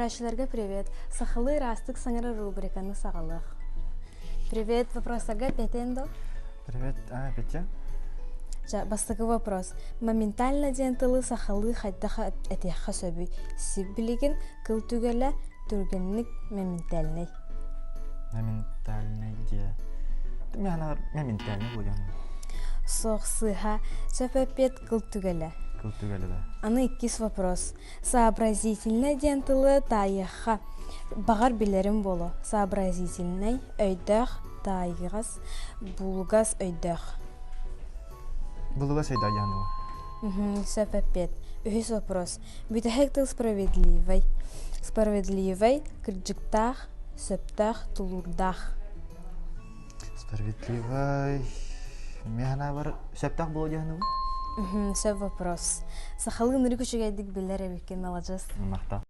Читающиларга привет. Сахалы растык саңара рубриканы сағалық. Привет, вопросарға Петендо. Привет, Петя. Бастығы вопрос. Моментально дентылы сахалы хайдаха әтеха сөбі. Сибілігін кыл түгелі түргенлік моментальный. Моментальный де. Моментальный бұяны. Соқсыға сөпепет кыл түгелі. Кыл түгелі да. Аны иккис вопрос. Сообразительный дентылы тайыға бағар білерім болу. Сообразительный өйдіғ тайығыз бұлғаз өйдіғ. Бұлғаз өйдіғ яны. Сөпепет. Үхіс вопрос. Бүтәхектіл справедливый. Справедливый кірджіктақ, сөптақ, тулурдақ. Справедливый. Механа бар сөптақ болу яны. Сөп вопрос. Сақалы нұры күшігейдік білер әбеккен алacağız. Мақта.